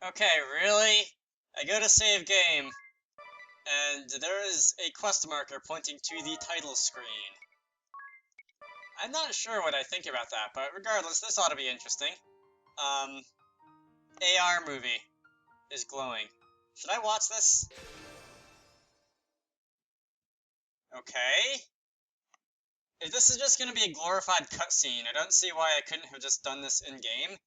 Okay, really? I go to save game, and there is a quest marker pointing to the title screen. I'm not sure what I think about that, but regardless, this ought to be interesting. AR movie is glowing. Should I watch this? Okay. If this is just gonna be a glorified cutscene, I don't see why I couldn't have just done this in-game.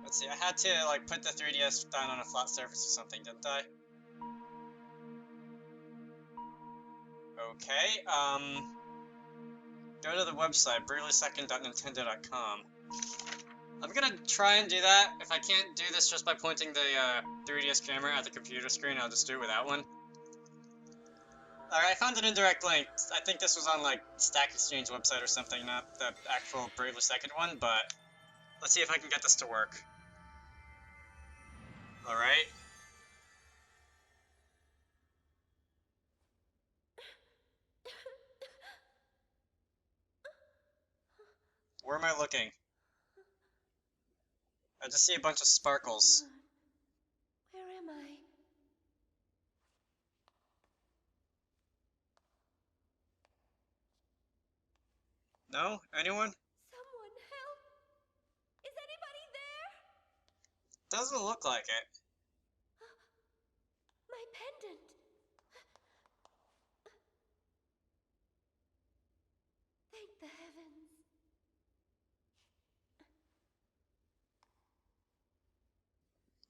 Let's see, I had to, like, put the 3DS down on a flat surface or something, didn't I? Okay, go to the website, bravely2nd.nintendo.com. I'm gonna try and do that. If I can't do this just by pointing the 3DS camera at the computer screen, I'll just do it with that one. Alright, I found an indirect link. I think this was on, like, Stack Exchange website or something, not the actual Bravely Second one, but let's see if I can get this to work. Alright. Where am I looking? I just see a bunch of sparkles. Where am I? No? Anyone? Someone help! Is anybody there? Doesn't look like it. My pendant! Thank the heavens.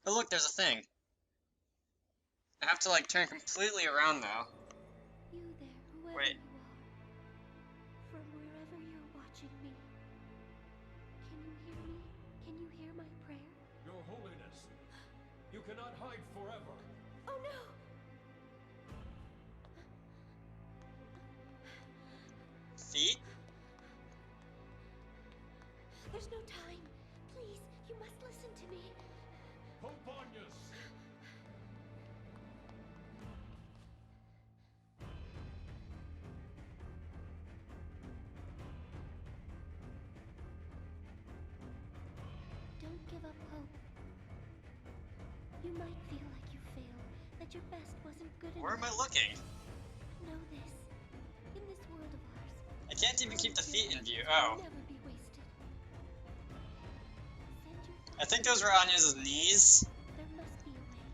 Oh look, there's a thing. I have to, like, turn completely around now. You there, whoever Wait. you are, from wherever you're watching me. Can you hear me? Can you hear my prayer? Your Holiness, you cannot hide forever. Oh no! Feet? There's no time. Please, you must listen to me. Poponius! Don't give up hope. You might feel like you failed, that your best wasn't good enough. Where am I looking? Know this. In this world of ours, I can't even keep the feet in view. will Oh. never be wasted. Send your I think those were Anya's knees. There must be a way.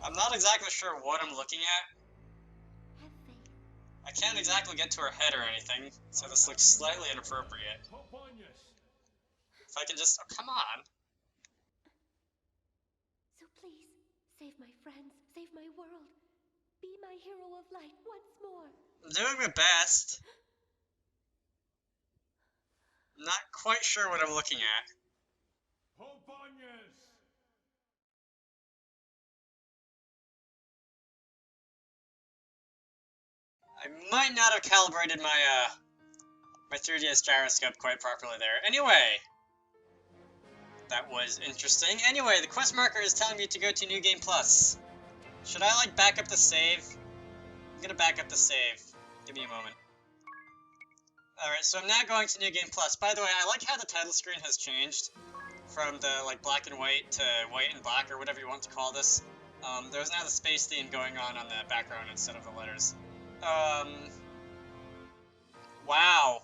I'm not exactly sure what I'm looking at. Have faith. I can't exactly get to her head or anything, so this looks slightly inappropriate. Poponius! If I can just... Oh, come on. So please, save my friends, save my world. Be my hero of light once more. I'm doing my best. I'm not quite sure what I'm looking at. Poponius! I might not have calibrated my, my 3DS gyroscope quite properly there. Anyway, that was interesting. Anyway, the quest marker is telling me to go to New Game Plus. Should I, like, back up the save? I'm gonna back up the save. Give me a moment. Alright, so I'm now going to New Game Plus. By the way, I like how the title screen has changed from the, like, black and white to white and black, or whatever you want to call this. There's now the space theme going on the background instead of the letters. Wow.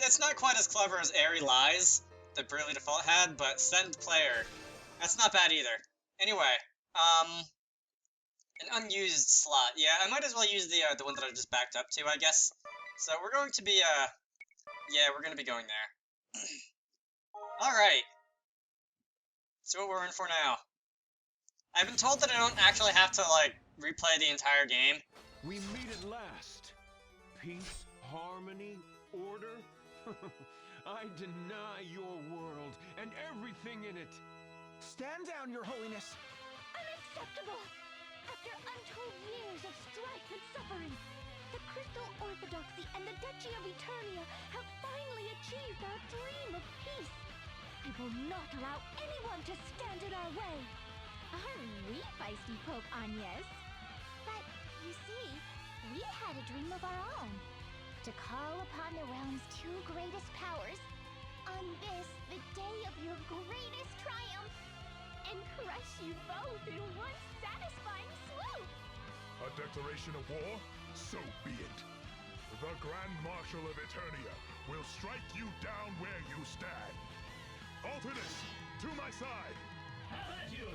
It's not quite as clever as Airy Lies that Bravely Default had, but Send Player, that's not bad either. Anyway, an unused slot. Yeah, I might as well use the one that I just backed up to, I guess. So we're going to be, yeah, we're gonna be going there. Alright. See what we're in for now. I've been told that I don't actually have to, like, replay the entire game. We meet at last. Peace, harmony, order. I deny your world and everything in it. Stand down, Your Holiness! Unacceptable! After untold years of strife and suffering, the Crystal Orthodoxy and the Duchy of Eternia have finally achieved our dream of peace. I will not allow anyone to stand in our way. Aren't we feisty, Pope Agnes? But, you see, we had a dream of our own. To call upon the realm's two greatest powers. On this, the day of your greatest triumph and crush you both in one satisfying swoop. A declaration of war? So be it. The Grand Marshal of Eternia will strike you down where you stand. Alternus, to my side! Have at you!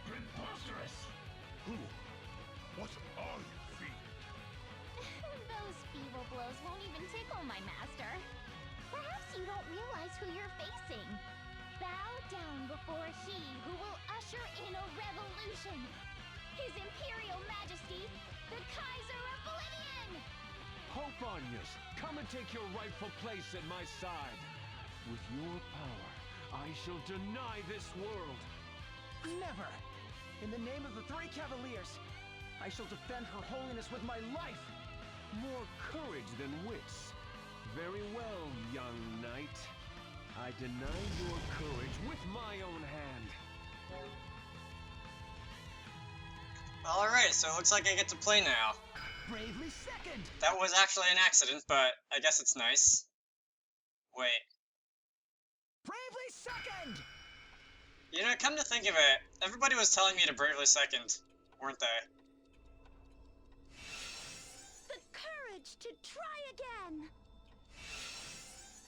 Preposterous! Who? What are you, fiend? Those feeble blows won't even tickle my master. Perhaps you don't realize who you're facing. Bow down before he who will usher in a revolution. His Imperial Majesty, the Kaiser of Oblivion! Pope Onias, come and take your rightful place at my side. With your power, I shall deny this world. Never! In the name of the three Cavaliers, I shall defend Her Holiness with my life! More courage than wits. Very well, young knight. I deny your courage with my own hand. Alright, so it looks like I get to play now. Bravely second! That was actually an accident, but I guess it's nice. Wait. Bravely second! You know, come to think of it, everybody was telling me to bravely second, weren't they? The courage to try again!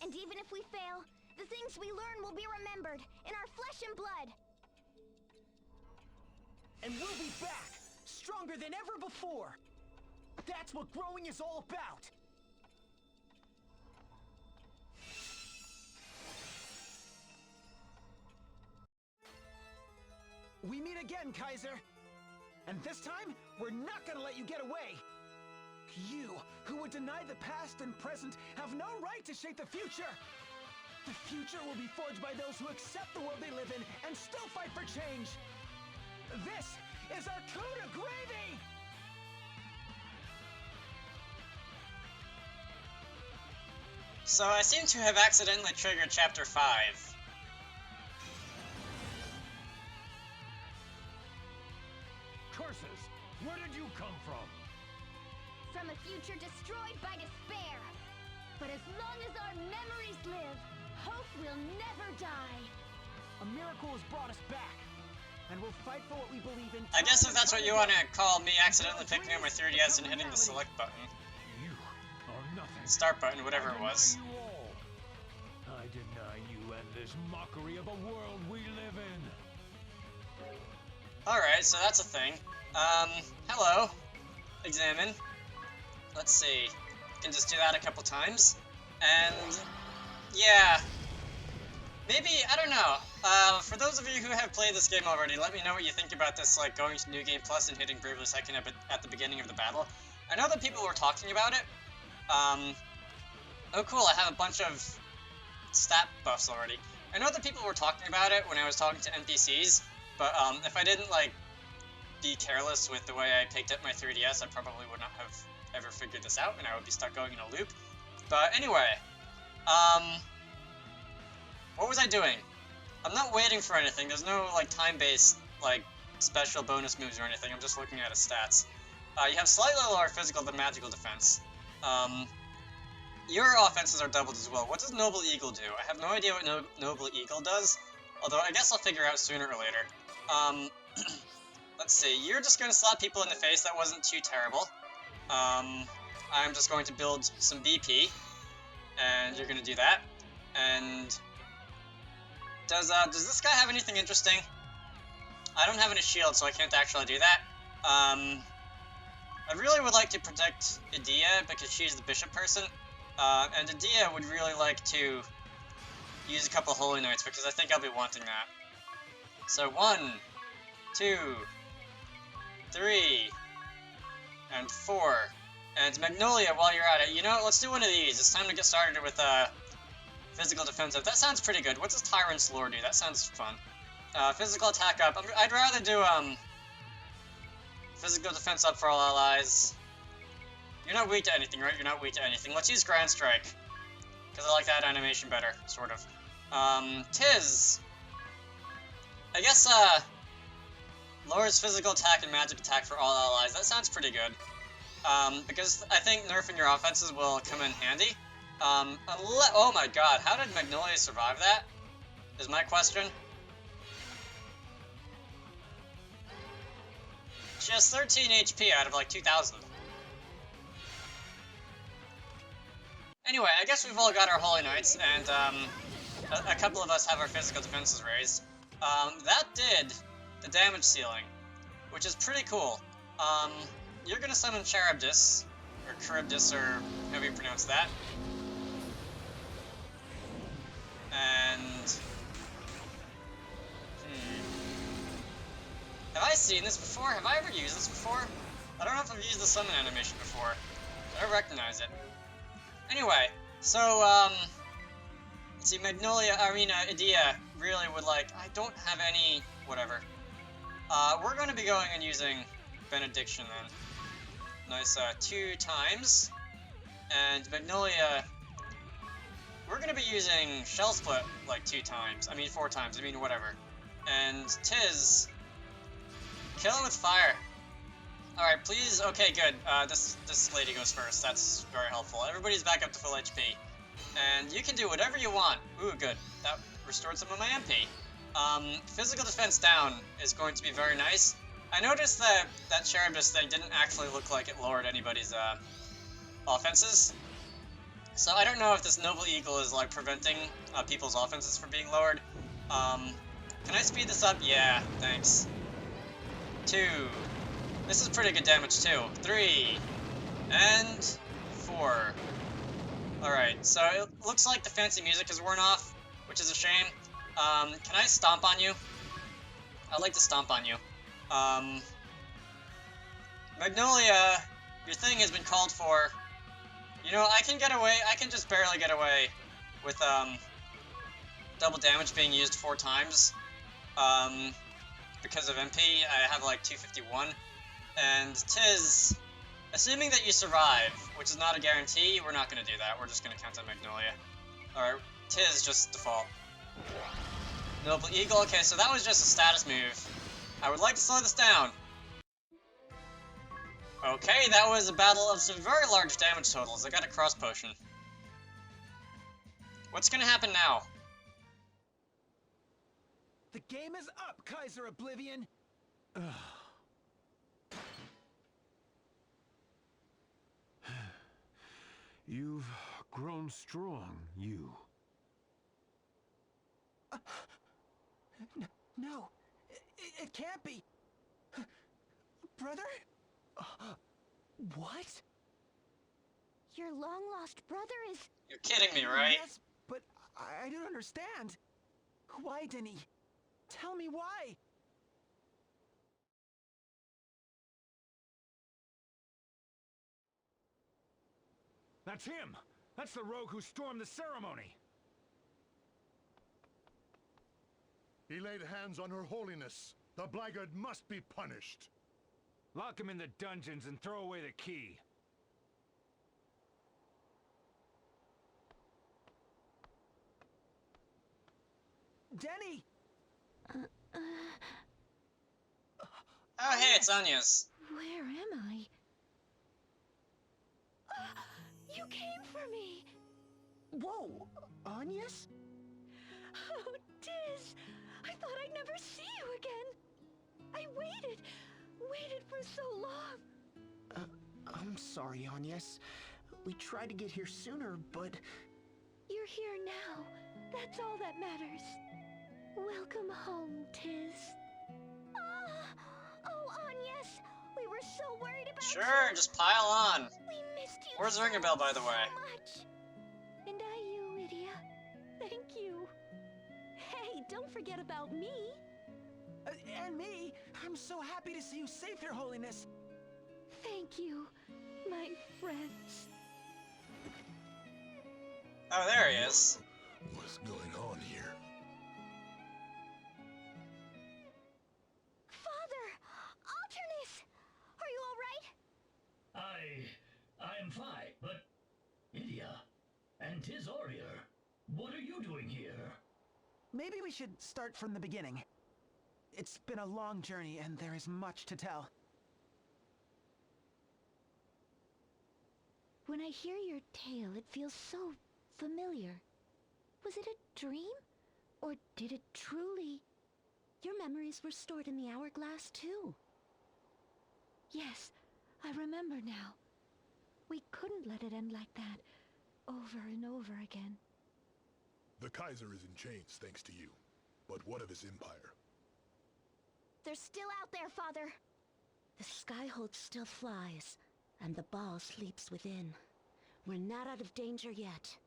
And even if we fail, the things we learn will be remembered in our flesh and blood. And we'll be back, stronger than ever before! That's what growing is all about! We meet again, Kaiser! And this time, we're not gonna let you get away! You, who would deny the past and present, have no right to shape the future! The future will be forged by those who accept the world they live in and still fight for change! This is our coup de gravy! So I seem to have accidentally triggered Chapter 5. Curses! Where did you come from? From a future destroyed by despair. But as long as our memories live, hope will never die. A miracle has brought us back, and we'll fight for what we believe in. I guess if that's what you want to call me accidentally picking up my 3DS and hitting the select button. You are nothing. Start button, whatever it was. I deny you all. I deny you and this mockery of a world we live in. Alright, so that's a thing. Hello. Examine. Let's see. Can just do that a couple times. And, yeah. Maybe, I don't know. For those of you who have played this game already, let me know what you think about this, like, going to New Game Plus and hitting Bravely Second at the beginning of the battle. I know that people were talking about it. Oh cool, I have a bunch of stat buffs already. I know that people were talking about it when I was talking to NPCs, but, if I didn't, like, be careless with the way I picked up my 3DS, I probably would not have ever figured this out, and I would be stuck going in a loop. But anyway, what was I doing? I'm not waiting for anything. There's no, like, time-based, like, special bonus moves or anything. I'm just looking at his stats. You have slightly lower physical than magical defense. Your offenses are doubled as well. What does Noble Eagle do? I have no idea what Noble Eagle does, although I guess I'll figure out sooner or later. Let's see. You're just going to slap people in the face. That wasn't too terrible. I'm just going to build some BP, and you're going to do that. And does this guy have anything interesting? I don't have any shield, so I can't actually do that. I really would like to protect Edea because she's the bishop person, and Edea would really like to use a couple Holy Knights because I think I'll be wanting that. So 1, 2, 3, and 4. And Magnolia, while you're at it, you know what, let's do one of these. It's time to get started with physical defensive. That sounds pretty good. What does Tyrant's Lore do? That sounds fun. Physical attack up. I'd rather do physical defense up for all allies. You're not weak to anything, right? You're not weak to anything. Let's use Grand Strike, because I like that animation better, sort of. Tiz. I guess Lowers physical attack and magic attack for all allies. That sounds pretty good. Because I think nerfing your offenses will come in handy. Oh my god, how did Magnolia survive that? Is my question. She has 13 HP out of like 2,000. Anyway, I guess we've all got our Holy Knights, and a couple of us have our physical defenses raised. That did the damage ceiling, which is pretty cool. You're gonna summon Charybdis, or Charybdis, or however you pronounce that. And... Have I seen this before? Have I ever used this before? I don't know if I've used the summon animation before. I don't recognize it. Anyway, so, let's see, Magnolia, Idea really would like, I don't have any, whatever. We're going to be going and using Benediction then. Nice, 2 times. And Magnolia, we're going to be using Shell Split, like, 2 times. 4 times, whatever. And Tiz, kill him with fire. Alright, please, okay, good. This lady goes first, that's very helpful. Everybody's back up to full HP. And you can do whatever you want. Ooh, good. That restored some of my MP. Physical defense down is going to be very nice. I noticed that Charybdis thing didn't actually look like it lowered anybody's, offenses. So I don't know if this Noble Eagle is, like, preventing, people's offenses from being lowered. Can I speed this up? Yeah, thanks. 2. This is pretty good damage, too. 3. And 4. Alright, so it looks like the fancy music has worn off, which is a shame. Can I stomp on you? I'd like to stomp on you. Magnolia, your thing has been called for. You know, I can just barely get away with, double damage being used 4 times. Because of MP, I have like 251. And Tiz, assuming that you survive, which is not a guarantee, we're not going to do that. We're just going to count on Magnolia. Alright, Tiz, just default. Noble Eagle, okay, so that was just a status move. I would like to slow this down. Okay, that was a battle of some very large damage totals. I got a cross potion. What's going to happen now? The game is up, Kaiser Oblivion! You've grown strong, you. No, it can't be. Brother? What? Your long-lost brother is... You're kidding me, right? Yes, but I don't understand. Why, Denny? Tell me why. That's him! That's the rogue who stormed the ceremony! He laid hands on her holiness. The blackguard must be punished. Lock him in the dungeons and throw away the key. Denny! Oh, hey, it's Anya's. Where am I? You came for me! Whoa, Agnes? Oh, Tiz! I thought I'd never see you again! I waited for so long! I'm sorry, Agnes. We tried to get here sooner, but... You're here now. That's all that matters. Welcome home, Tiz. Oh, Agnes! We were so worried about you! Sure, just pile on. We missed you Where's so, Ringabel, by the way? so much! And you, Lydia. Thank you. Hey, don't forget about me. And me! I'm so happy to see you safe, Your Holiness! Thank you, my friends. Oh, there he is. What's going on here? Father! Alternus! Are you all right? I'm fine, but... India and Tiz Warrior, what are you doing here? Maybe we should start from the beginning. It's been a long journey, and there is much to tell. When I hear your tale, it feels so familiar. Was it a dream? Or did it truly... Your memories were stored in the hourglass, too. Yes, I remember now. We couldn't let it end like that, over and over again. The Kaiser is in chains thanks to you. But what of his empire? They're still out there, Father. The Skyhold still flies, and the ball sleeps within. We're not out of danger yet.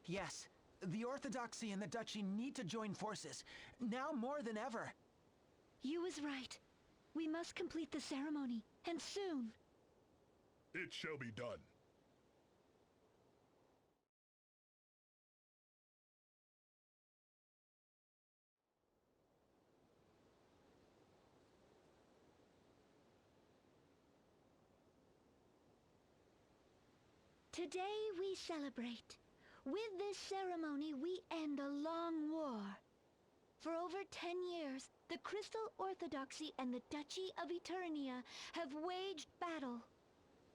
Yes, the Orthodoxy and the Duchy need to join forces, now more than ever. You was right. We must complete the ceremony, and soon. It shall be done. Today we celebrate. With this ceremony, we end a long war. For over 10 years, the Crystal Orthodoxy and the Duchy of Eternia have waged battle.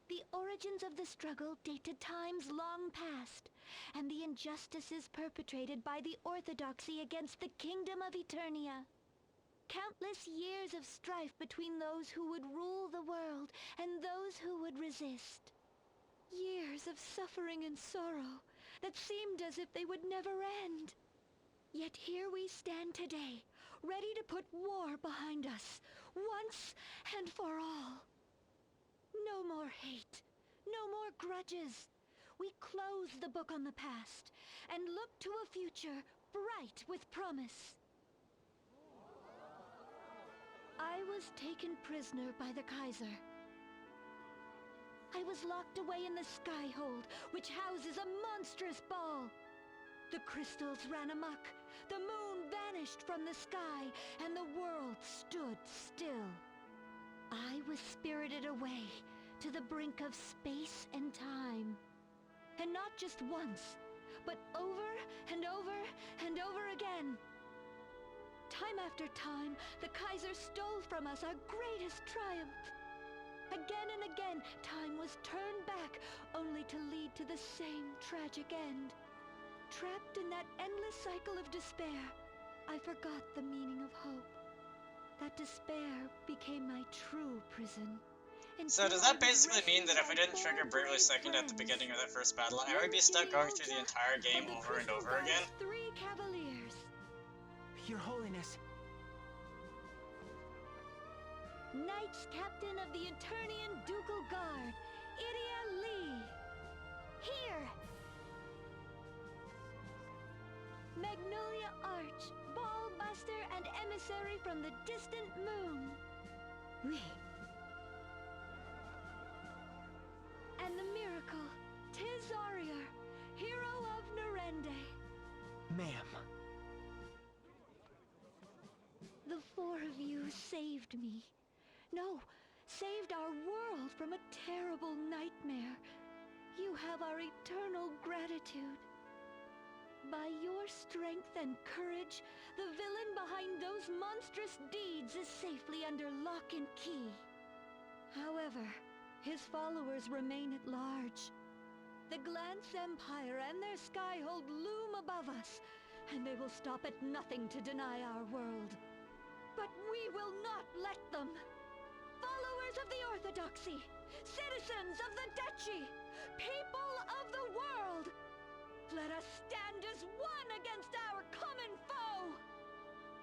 The origins of the struggle date to times long past, and the injustices perpetrated by the Orthodoxy against the Kingdom of Eternia. Countless years of strife between those who would rule the world and those who would resist. Years of suffering and sorrow that seemed as if they would never end. Yet here we stand today, ready to put war behind us, once and for all. No more hate, no more grudges. We close the book on the past and look to a future bright with promise. I was taken prisoner by the Kaiser. I was locked away in the Skyhold, which houses a monstrous ball. The crystals ran amok, the moon vanished from the sky, and the world stood still. I was spirited away to the brink of space and time. And not just once, but over and over and over again. Time after time, the Kaiser stole from us our greatest triumph. Again and again, time was turned back, only to lead to the same tragic end. Trapped in that endless cycle of despair, I forgot the meaning of hope. That despair became my true prison. So does that basically mean that if I didn't trigger Bravely Second at the beginning of that first battle, I would be stuck going through the entire game over and over again? 3 cavaliers. Your Holiness. Knights Captain of the Eternian Ducal Guard, Iria Lee. Here! Magnolia Arch, Ball Buster and Emissary from the distant moon. Oui. And the Miracle, Tizaria, Hero of Narende. Ma'am. The 4 of you saved me. No, saved our world from a terrible nightmare. You have our eternal gratitude. By your strength and courage, the villain behind those monstrous deeds is safely under lock and key. However, his followers remain at large. The Glance Empire and their Skyhold loom above us, and they will stop at nothing to deny our world. But we will not let them! Followers of the Orthodoxy, citizens of the Duchy, people of the world, let us stand as one against our common foe!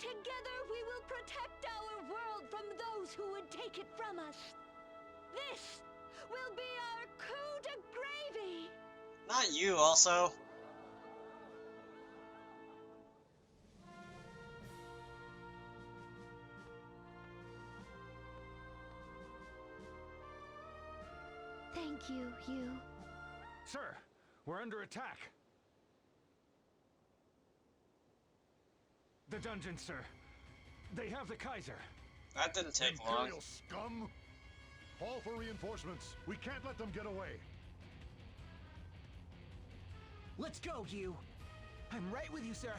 Together we will protect our world from those who would take it from us. This will be our coup de gravy! Not you, also. Thank you, you. Sir, we're under attack. The dungeon, sir. They have the Kaiser. That didn't take long. Imperial scum! Call for reinforcements. We can't let them get away. Let's go, you. I'm right with you, sir.